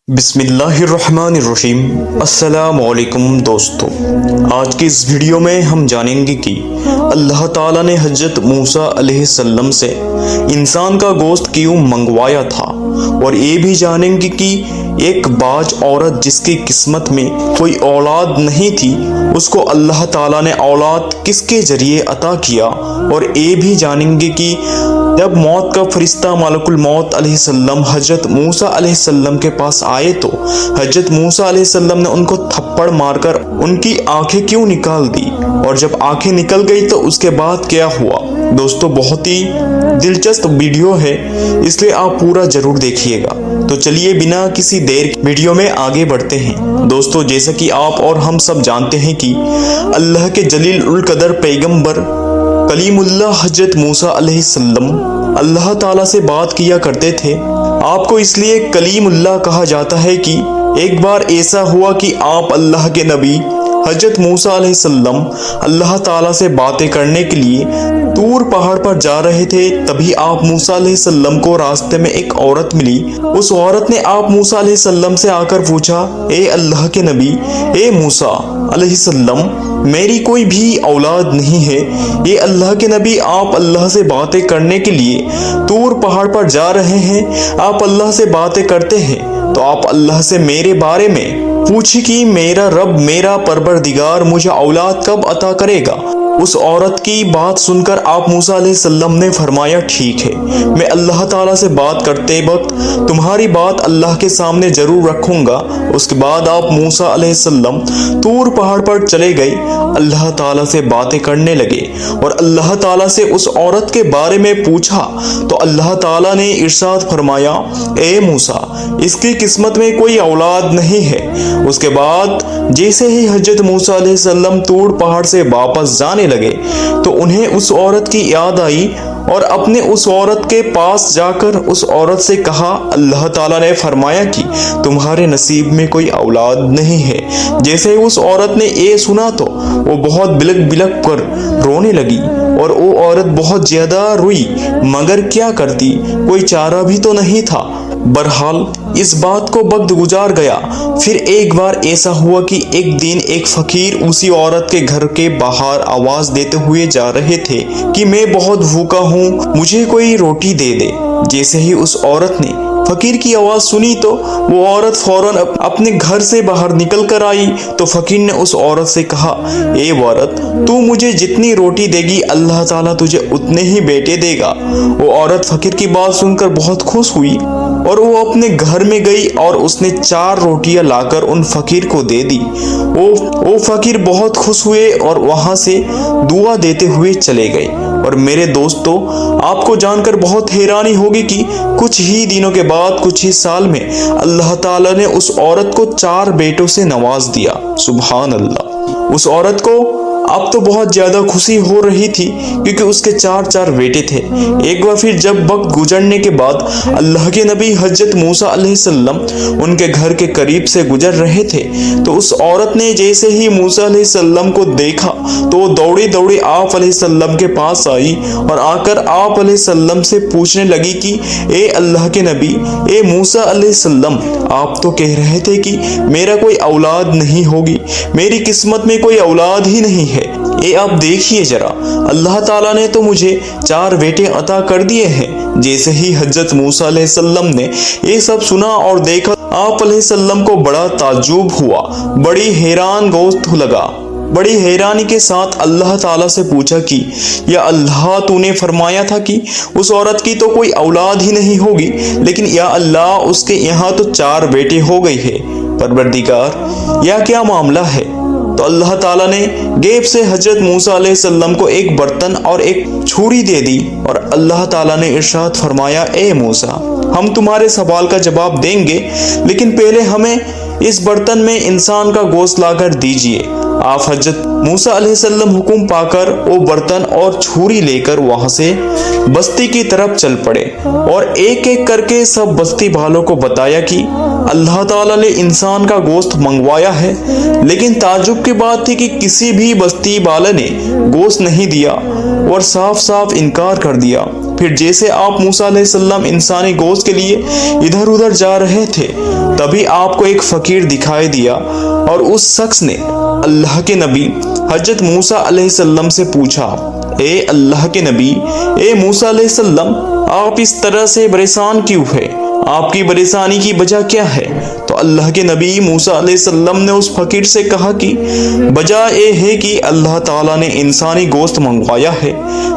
بسم اللہ الرحمن الرحیم۔ السلام علیکم دوستو، آج کی اس ویڈیو میں ہم جانیں گے کہ اللہ تعالیٰ نے حضرت موسیٰ علیہ السلام سے انسان کا گوشت کیوں منگوایا تھا، اور یہ بھی جانیں گے کہ ایک باج عورت جس کی قسمت میں کوئی اولاد نہیں تھی، اس کو اللہ تعالیٰ نے اولاد کس کے ذریعے عطا کیا، اور یہ بھی جانیں گے کہ جب موت کا فرشتہ ملک الموت علیہ السلام حضرت موسیٰ علیہ السلام کے پاس آئے تو حضرت موسیٰ علیہ السلام نے ان کو تھپڑ مار کر ان کی آنکھیں کیوں نکال دی، اور جب آنکھیں نکل گئی تو اس کے بعد کیا ہوا۔ دوستو، بہت ہی دلچسپ ویڈیو ہے، اس لیے آپ پورا ضرور دیکھیے گا۔ تو چلیے بنا کسی دیر ویڈیو میں آگے بڑھتے ہیں۔ دوستو، جیسا کہ آپ اور ہم سب جانتے ہیں کہ اللہ کے جلیل القدر پیغمبر کلیم اللہ حضرت موسیٰ علیہ السلام اللہ تعالیٰ سے بات کیا کرتے تھے۔ آپ کو اس لیے کلیم اللہ کہا جاتا ہے کہ ایک بار ایسا ہوا کہ آپ اللہ کے نبی حضرت موسیٰ علیہ السلام اللہ تعالیٰ سے باتیں کرنے کے لیے طور پہاڑ پر جا رہے تھے۔ تبھی آپ موسیٰ علیہ السلام کو راستے میں ایک عورت ملی۔ اس عورت نے آپ موسیٰ علیہ السلام سے آ کر پوچھا، اے اللہ کے نبی، اے موسیٰ علیہ السلام، میری کوئی بھی اولاد نہیں ہے۔ یہ اللہ کے نبی، آپ اللہ سے باتیں کرنے کے لیے طور پہاڑ پر جا رہے ہیں، آپ اللہ سے باتیں کرتے ہیں، تو آپ اللہ سے میرے بارے میں پوچھیں کہ میرا رب، میرا پروردگار مجھے اولاد کب عطا کرے گا۔ اس عورت کی بات سن کر آپ موسیٰ علیہ السلام نے فرمایا، ٹھیک ہے، میں اللہ تعالیٰ سے بات کرتے وقت تمہاری بات اللہ کے سامنے ضرور رکھوں گا۔ اس کے بعد آپ موسیٰ علیہ السلام طور پہاڑ پر چلے گئے، اللہ تعالیٰ سے باتیں کرنے لگے، اور اللہ تعالیٰ سے اس عورت کے بارے میں پوچھا تو اللہ تعالیٰ نے ارشاد فرمایا، اے موسیٰ، اس کی قسمت میں کوئی اولاد نہیں ہے۔ اس کے بعد جیسے ہی حضرت موسیٰ علیہ السلام طور پہاڑ سے واپس جانے لگے تو انہیں اس عورت کی یاد آئی، اور اپنے اس عورت کے پاس جا کر اس عورت سے کہا، اللہ تعالیٰ نے فرمایا کہ تمہارے نصیب میں کوئی اولاد نہیں ہے۔ جیسے ہی اس عورت نے یہ سنا تو وہ بہت بلک بلک کر رونے لگی، اور وہ عورت بہت زیادہ روئی، مگر کیا کرتی، کوئی چارہ بھی تو نہیں تھا۔ بہرحال اس بات کو وقت گزار گیا۔ پھر ایک بار ایسا ہوا کہ ایک دن ایک فقیر اسی عورت کے گھر کے باہر آواز دیتے ہوئے جا رہے تھے کہ میں بہت بھوکا ہوں، مجھے کوئی روٹی دے دے۔ جیسے ہی اس عورت نے فقیر کی آواز سنی تو وہ عورت فوراً اپنے گھر سے باہر نکل کر آئی، تو فقیر نے اس عورت سے کہا، اے عورت، تو مجھے جتنی روٹی دے گی اللہ تعالیٰ تجھے اتنے ہی بیٹے دے گا۔ وہ عورت فقیر کی بات سن کر بہت خوش ہوئی، اور وہ اپنے گھر میں گئی اور اس نے 4 روٹیاں لا کر ان فقیر کو دے دی۔ وہ فقیر بہت خوش ہوئے اور وہاں سے دعا دیتے ہوئے چلے گئے۔ اور میرے دوستو، آپ کو جان کر بہت حیرانی ہوگی کہ کچھ ہی دنوں کے بعد، کچھ ہی سال میں اللہ تعالیٰ نے اس عورت کو 4 بیٹوں سے نواز دیا۔ سبحان اللہ۔ اس عورت کو اب تو بہت زیادہ خوشی ہو رہی تھی کیونکہ اس کے 4 بیٹے تھے۔ ایک بار پھر جب وقت گزرنے کے بعد اللہ کے نبی حضرت موسیٰ علیہ السلام ان کے گھر کے قریب سے گزر رہے تھے تو اس عورت نے جیسے ہی موسیٰ علیہ السلام کو دیکھا تو وہ دوڑی دوڑی آپ علیہ السلام کے پاس آئی، اور آ کر آپ علیہ السلام سے پوچھنے لگی کہ اے اللہ کے نبی، اے موسیٰ علیہ السلام، آپ تو کہہ رہے تھے کہ میرا کوئی اولاد نہیں ہوگی، میری قسمت میں کوئی اولاد ہی نہیں ہے۔ اے آپ دیکھیے ذرا، اللہ تعالیٰ نے تو مجھے 4 بیٹے عطا کر دیے ہیں۔ جیسے ہی حضرت موسیٰ علیہ السلام نے یہ سب سنا اور دیکھا، آپ علیہ السلام کو بڑا تعجب ہوا، بڑی حیران گوشت لگا۔ بڑی حیرانی کے ساتھ اللہ تعالیٰ سے پوچھا کہ یا اللہ، تو نے فرمایا تھا کہ اس عورت کی تو کوئی اولاد ہی نہیں ہوگی، لیکن یا اللہ، اس کے یہاں تو 4 بیٹے ہو گئی ہے۔ پروردگار، یا کیا معاملہ ہے؟ تو اللہ تعالیٰ نے غیب سے حضرت موسیٰ علیہ السلام کو ایک برتن اور ایک چھری دے دی، اور اللہ تعالیٰ نے ارشاد فرمایا، اے موسیٰ، ہم تمہارے سوال کا جواب دیں گے، لیکن پہلے ہمیں اس برتن میں انسان کا گوشت لا کر دیجیے۔ آپ حضرت موسیٰ علیہ السلام حکم پا کر وہ برتن اور چھری لے کر وہاں سے بستی کی طرف چل پڑے، اور ایک ایک کر کے سب بستی والوں کو بتایا کہ اللہ تعالیٰ نے انسان کا گوشت منگوایا ہے۔ لیکن تعجب کی بات تھی کہ کسی بھی بستی والے نے گوشت نہیں دیا اور صاف صاف انکار کر دیا۔ پھر جیسے آپ موسیٰ علیہ السلام انسانی گوشت کے لیے ادھر ادھر جا رہے تھے تبھی آپ کو ایک فقیر دکھائی دیا اور اس شخص نے اللہ کے نبی حضرت موسیٰ علیہ السلام سے پوچھا، اے اللہ کے نبی، اے موسیٰ علیہ السلام، آپ اس طرح سے پریشان کیوں ہے؟ آپ کی پریشانی کی وجہ کیا ہے؟ تو اللہ کے نبی موسیٰ علیہ السلام نے اس فقیر سے کہا کہ وجہ یہ ہے کہ اللہ تعالیٰ نے انسانی گوشت منگوایا ہے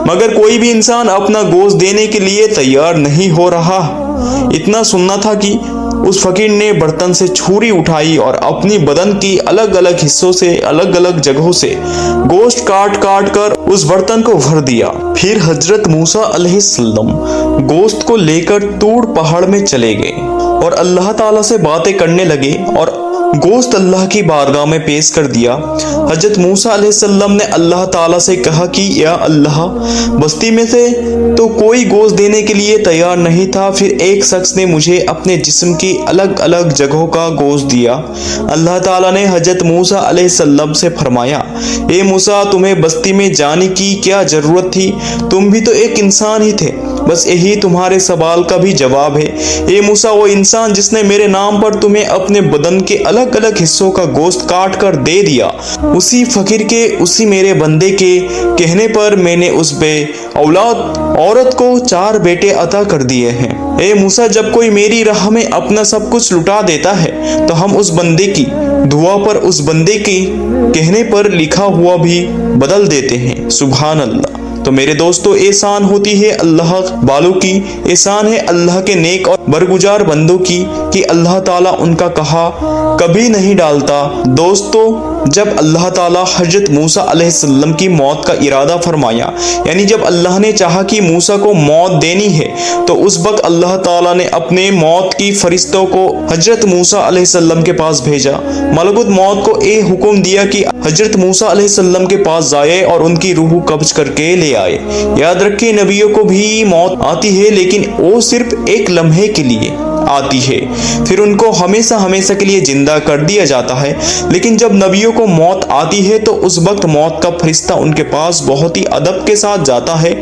مگر کوئی بھی انسان اپنا گوشت دینے کے لیے تیار نہیں ہو رہا۔ اتنا سننا تھا کہ اس فقیر نے برتن سے چھری اٹھائی اور اپنی بدن کی الگ الگ حصوں سے الگ الگ جگہوں سے گوشت کاٹ کاٹ کر اس برتن کو بھر دیا۔ پھر حضرت موسیٰ علیہ السلام گوشت کو لے کر طور پہاڑ میں چلے گئے اور اللہ تعالیٰ سے باتیں کرنے لگے اور گوشت اللہ کی بارگاہ میں پیش کر دیا۔ حضرت موسیٰ علیہ السلام نے اللہ تعالیٰ سے کہا کہ یا اللہ، بستی میں سے تو کوئی گوشت دینے کے لیے تیار نہیں تھا، پھر ایک شخص نے مجھے اپنے جسم کی الگ الگ جگہوں کا گوشت دیا۔ اللہ تعالیٰ نے حضرت موسیٰ علیہ السلام سے فرمایا، اے موسیٰ، تمہیں بستی میں جانے کی کیا ضرورت تھی؟ تم بھی تو ایک انسان ہی تھے۔ بس یہی تمہارے سوال کا بھی جواب ہے۔ اے موسیٰ، وہ انسان جس نے میرے نام پر تمہیں اپنے بدن کے الگ الگ حصوں کا گوشت کاٹ کر دے دیا، اسی فقیر کے، اسی میرے بندے کے کہنے پر میں نے اس بے اولاد عورت کو 4 بیٹے عطا کر دیے ہیں۔ اے موسیٰ، جب کوئی میری راہ میں اپنا سب کچھ لٹا دیتا ہے تو ہم اس بندے کی دعا پر، اس بندے کے کہنے پر لکھا ہوا بھی بدل دیتے ہیں۔ سبحان اللہ۔ تو میرے دوستو، احسان ہوتی ہے اللہ والوں کی، احسان ہے اللہ کے نیک اور برگزار بندوں کی کہ اللہ تعالیٰ ان کا کہا کبھی نہیں ڈالتا۔ دوستو، جب اللہ تعالیٰ حضرت موسیٰ علیہ السلام کی موت کا ارادہ فرمایا، یعنی جب اللہ نے چاہا کہ موسیٰ کو موت دینی ہے، تو اس وقت اللہ تعالیٰ نے اپنے موت کی فرشتوں کو حضرت موسیٰ علیہ السلام کے پاس بھیجا۔ ملکوت موت کو یہ حکم دیا کہ حضرت موسیٰ علیہ السلام کے پاس جائے اور ان کی روح قبض کر کے لے آئے۔ یاد رکھیں، نبیوں کو بھی موت آتی ہے لیکن وہ صرف ایک لمحے کے لیے آتی ہے، پھر ان کو ہمیشہ ہمیشہ کے لیے زندہ کر دیا جاتا ہے۔ لیکن جب نبیوں کو موت آتی ہے تو اس وقت موت کا فرشتہ ان کے پاس بہت ہی ادب کے ساتھ جاتا ہے۔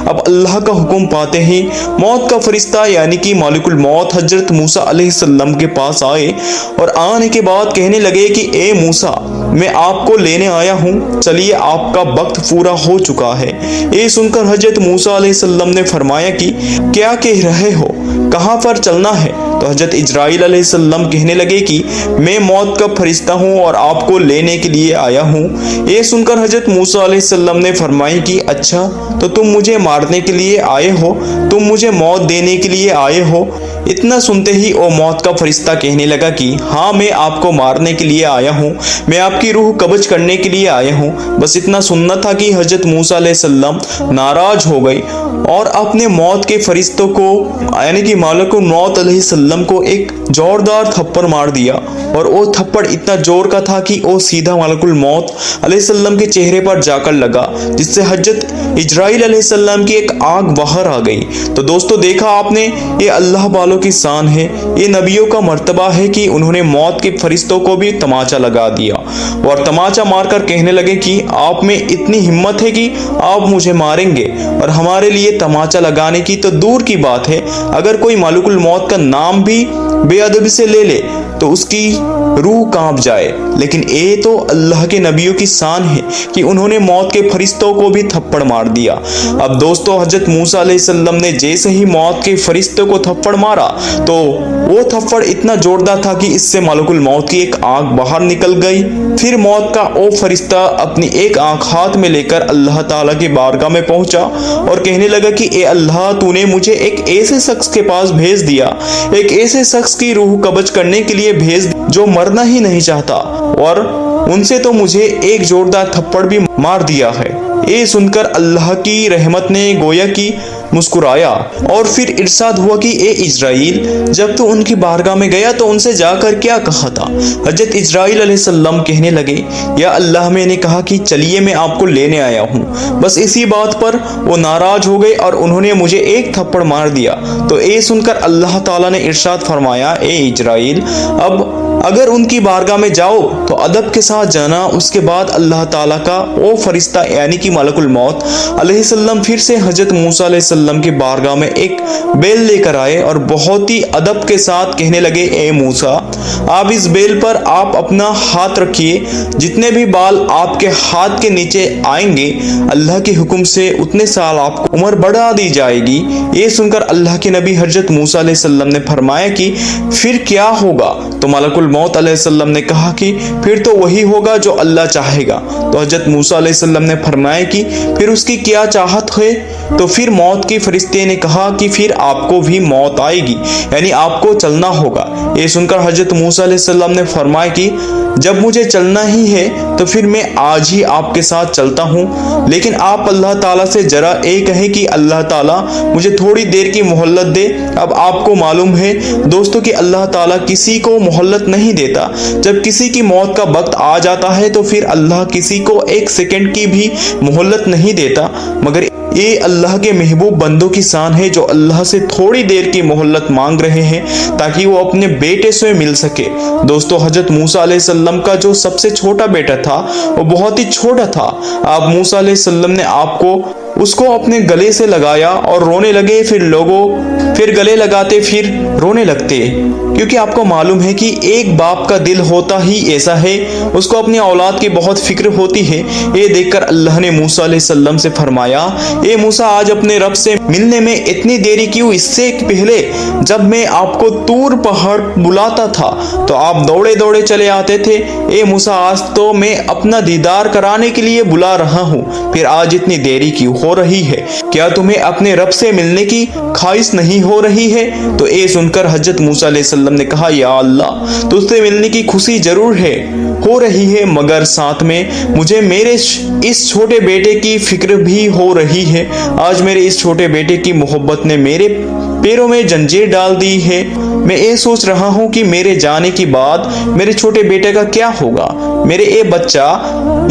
اب اللہ کا حکم پاتے ہی موت کا فرشتہ یعنی کہ مالک الموت حضرت موسیٰ علیہ السلام کے پاس آئے اور آنے کے بعد کہنے لگے کہ اے موسیٰ، میں آپ کو لینے آیا ہوں، چلیے آپ کا وقت پورا ہو چکا ہے۔ یہ سن کر حضرت موسیٰ علیہ السلام نے فرمایا کہ کیا کہہ رہے ہو، کہاں پر چلنا ہے؟ تو حضرت اجرائیل علیہ السلام کہنے لگے کہ میں موت کا فرشتہ ہوں اور آپ کو لینے کے لیے آیا ہوں۔ یہ سن کر حضرت موسیٰ علیہ السلام نے فرمایا کہ اچھا، تو تم مجھے مارنے کے لیے آئے ہو، تم مجھے موت دینے کے لیے آئے ہو؟ اتنا سنتے ہی وہ موت کا فرشتہ کہنے لگا کہ ہاں، میں آپ کو مارنے کے لیے آیا ہوں، میں آپ کی روح قبض کرنے کے لیے آیا ہوں۔ بس اتنا سننا تھا کہ حضرت موسیٰ علیہ السلام ناراض ہو گئی اور اپنے موت کے فرشتوں کو یعنی کہ مالک الموت علیہ السلام کو ایک زوردار تھپڑ مار دیا، اور وہ تھپڑ اتنا زور کا تھا کہ وہ سیدھا مالک الموت علیہ السلام کے چہرے پر جا کر لگا، جس سے حضرت اجرائیل علیہ السلام کی ایک آنکھ باہر آ گئی۔ تو دوستو، دیکھا آپ نے، یہ اللہ والوں کی شان ہے، یہ نبیوں کا مرتبہ ہے کہ انہوں نے موت کے فرشتوں کو بھی تماچا لگا دیا اور تماچا مار کر کہنے لگے کہ آپ میں اتنی ہمت ہے کہ آپ مجھے ماریں گے، اور ہمارے لیے تماچا لگانے کی تو دور کی بات ہے، اگر کوئی مالک الموت کا نام بھی بے ادبی سے لے لے تو اس کی روح کانپ جائے۔ لیکن یہ تو اللہ کے نبیوں کی شان ہے کہ انہوں نے موت کے فرشتوں کو بھی تھپڑ مار دیا۔ اب دوستو، حضرت موسیٰ علیہ السلام نے جیسے ہی موت کے فرشتوں کو تھپڑ مارا تو وہ تھپڑ اتنا زوردار تھا کہ اس سے ملک الموت کی ایک آنکھ باہر نکل گئی۔ پھر موت کا وہ فرشتہ اپنی ایک آنکھ ہاتھ میں لے کر اللہ تعالیٰ کی بارگاہ میں پہنچا اور کہنے لگا کہ اے اللہ، تو نے مجھے ایک ایسے شخص کے پاس بھیج دیا، ایک ایسے شخص کی روح قبض کرنے کے لیے بھیج دیا جو مرنا ہی نہیں چاہتا، اور ان سے تو مجھے ایک زوردار تھپڑ بھی مار دیا ہے۔ یہ سن کر اللہ کی رحمت نے گویا کی مسکرایا اور پھر ارشاد ہوا کہ اے اجرائیل، جب تو ان کی بارگاہ میں گیا تو ان سے جا کر کیا کہا تھا؟ حضرت اجرائیل علیہ السلام کہنے لگے، یا اللہ، میں نے کہا کہ چلیے میں آپ کو لینے آیا ہوں۔ بس اسی بات پر وہ ناراض ہو گئے اور انہوں نے مجھے ایک تھپڑ مار دیا۔ تو یہ سن کر اللہ تعالیٰ نے ارشاد فرمایا، اے اجرائیل، اب اگر ان کی بارگاہ میں جاؤ تو ادب کے ساتھ جانا۔ اس کے بعد اللہ تعالیٰ کا وہ فرشتہ یعنی کہ ملک الموت علیہ السلام پھر سے حضرت موسیٰ علیہ السلام کی بارگاہ میں ایک بیل لے کر آئے اور بہت ہی ادب کے ساتھ کہنے لگے، اے موسیٰ، آپ اس بیل پر آپ اپنا ہاتھ رکھیے، جتنے بھی بال آپ کے ہاتھ کے نیچے آئیں گے اللہ کے حکم سے اتنے سال آپ کو عمر بڑھا دی جائے گی۔ یہ سن کر اللہ کے نبی حضرت موسیٰ علیہ السلام نے فرمایا کہ پھر کیا ہوگا؟ تو ملک الموت علیہ السلام نے کہا کہ پھر تو وہی ہوگا جو اللہ چاہے گا۔ تو حضرت موسیٰ علیہ السلام نے فرمایا کہ پھر اس کی کیا چاہت ہے؟ تو پھر موت کے فرشتے نے کہا کہ پھر آپ کو بھی موت آئے گی، یعنی آپ کو چلنا ہوگا۔ یہ سن کر حضرت موسیٰ علیہ السلام نے فرمایا کہ جب مجھے چلنا ہی ہے تو پھر میں آج ہی آپ کے ساتھ چلتا ہوں، لیکن آپ اللہ تعالیٰ سے ذرا یہ کہیں کہ اللہ تعالیٰ مجھے تھوڑی دیر کی مہلت دے۔ اب آپ کو معلوم ہے دوستو کہ اللہ تعالیٰ کسی کو مہلت نہیں دیتا۔ جب کسی کی موت کا وقت آ جاتا ہے تو پھر اللہ کسی کو ایک سیکنڈ کی بھی مہلت نہیں دیتا، مگر یہ اللہ کے محبوب بندوں کی شان ہے جو اللہ سے تھوڑی دیر کی مہلت مانگ رہے ہیں تاکہ وہ اپنے بیٹے سے مل سکے۔ دوستو حضرت موسیٰ علیہ السلام کا جو سب سے چھوٹا بیٹا تھا وہ بہت ہی چھوٹا تھا۔ آپ موسیٰ علیہ السلام نے اس کو اپنے گلے سے لگایا اور رونے لگے، پھر گلے لگاتے پھر رونے لگتے، کیونکہ آپ کو معلوم ہے کہ ایک باپ کا دل ہوتا ہی ایسا ہے، اس کو اپنی اولاد کی بہت فکر ہوتی ہے۔ یہ دیکھ کر اللہ نے موسیٰ علیہ السلام سے فرمایا، اے موسیٰ، آج اپنے رب سے ملنے میں اتنی دیری کیوں؟ اس سے پہلے جب میں آپ کو طور پہاڑ بلاتا تھا تو آپ دوڑے دوڑے چلے آتے تھے۔ اے موسیٰ، آج تو میں اپنا دیدار کرانے کے لیے بلا رہا ہوں، پھر آج اتنی دیری کیوں ہو رہی ہے؟ کیا تمہیں اپنے رب سے ملنے کی خواہش نہیں ہو رہی ہے؟ تو یہ سن کر حضرت موسیٰ علیہ السلام نے کہا، یا اللہ، تجھ سے ملنے کی خوشی ضرور ہو رہی ہے، مگر ساتھ میں مجھے میرے اس چھوٹے بیٹے کی فکر بھی ہو رہی ہے۔ آج میرے اس چھوٹے بیٹے کی محبت نے میرے پیروں میں زنجیر ڈال دی ہے۔ میں یہ سوچ رہا ہوں کہ میرے جانے کے بعد میرے چھوٹے بیٹے کا کیا ہوگا؟ میرے یہ بچہ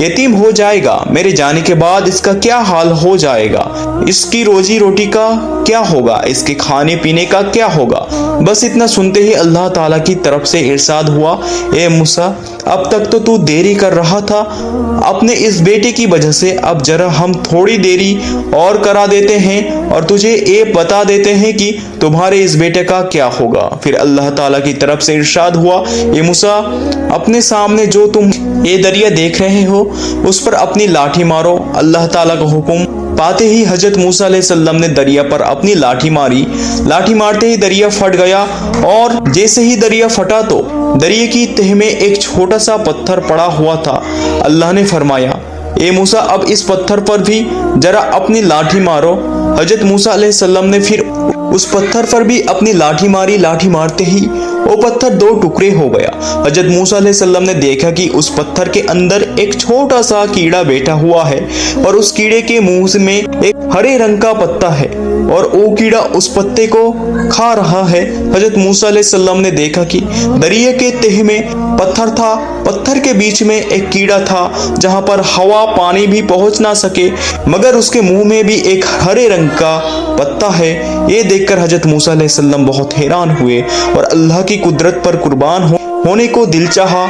یتیم ہو جائے گا، میرے جانے کے بعد اس کا کیا حال ہو جائے گا؟ اس کی روزی روٹی کا کیا ہوگا؟ اس کے کھانے پینے کا کیا ہوگا؟ بس اتنا سنتے ہی اللہ تعالیٰ کی طرف سے ارشاد ہوا، اے موسیٰ، اب تک تو دیری کر رہا تھا اپنے اس بیٹے کی وجہ سے، اب ذرا ہم تھوڑی دیری اور کرا دیتے ہیں اور تجھے یہ بتا دیتے ہیں کہ تمہارے اس بیٹے کا کیا ہوگا۔ پھر اللہ تعالیٰ کی طرف سے ارشاد ہوا، اے موسیٰ، اپنے سامنے جو تم یہ دریا دیکھ رہے ہو اس پر اپنی لاٹھی مارو۔ اللہ تعالیٰ کا حکم پاتے ہی حضرت موسیٰ علیہ السلام نے دریا پر اپنی لاٹھی ماری۔ لاٹھی مارتے ہی دریا پھٹ گیا، اور جیسے ہی دریا پھٹا تو دریا کی تہ میں ایک چھوٹا سا پتھر پڑا ہوا تھا۔ اللہ نے فرمایا، اے موسیٰ، اب اس پتھر پر بھی ذرا اپنی لاٹھی مارو۔ حضرت موسیٰ علیہ السلام نے پھر اس پتھر پر بھی اپنی لاٹھی ماری۔ لاٹھی مارتے ہی وہ پتھر دو ٹکڑے ہو گیا۔ حضرت موسیٰ علیہ السلام نے دیکھا کہ اس پتھر کے اندر ایک چھوٹا سا کیڑا بیٹھا ہوا ہے، اور اس کیڑے کے منہ میں ایک ہرے رنگ کا پتا ہے، اور وہ کیڑا اس پتے کو کھا رہا ہے۔ حضرت موسیٰ علیہ السلام نے دیکھا کہ دریا کے تہ میں پتھر تھا، پتھر کے بیچ میں ایک کیڑا تھا جہاں پر ہوا پانی بھی پہنچ نہ سکے، مگر اس کے منہ میں بھی ایک ہرے رنگ کا پتا ہے۔ یہ دیکھ کر حضرت موسیٰ علیہ السلام بہت حیران ہوئے اور اللہ کی قدرت پر قربان ہونے کو دل چاہا۔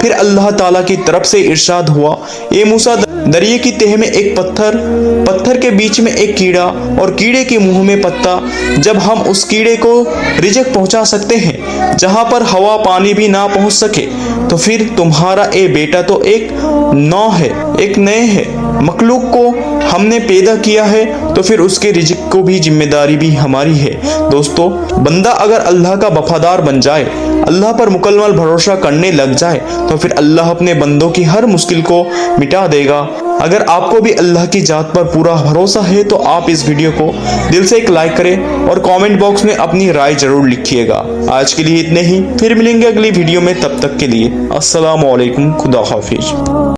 پھر اللہ تعالیٰ کی طرف سے ارشاد ہوا، اے موسیٰ، دریا کی تہ میں ایک پتھر کے بیچ میں ایک کیڑا اور کیڑے کے منہ میں پتا۔ جب ہم اس کیڑے کو رزق پہنچا سکتے ہیں جہاں پر ہوا پانی بھی نہ پہنچ سکے، تو پھر تمہارا اے بیٹا تو ایک نئے مخلوق کو ہم نے پیدا کیا ہے، تو پھر اس کے رزق کو بھی ذمہ داری بھی ہماری ہے۔ دوستو، بندہ اگر اللہ کا وفادار بن جائے، اللہ پر مکمل بھروسہ کرنے لگ جائے، تو پھر اللہ اپنے بندوں کی ہر مشکل کو مٹا دے گا۔ اگر آپ کو بھی اللہ کی ذات پر پورا بھروسہ ہے تو آپ اس ویڈیو کو دل سے ایک لائک کریں اور کامنٹ باکس میں اپنی رائے ضرور لکھیے گا۔ آج کے لیے اتنے ہی، پھر ملیں گے اگلی ویڈیو میں، تب تک کے لیے السلام علیکم، خدا حافظ۔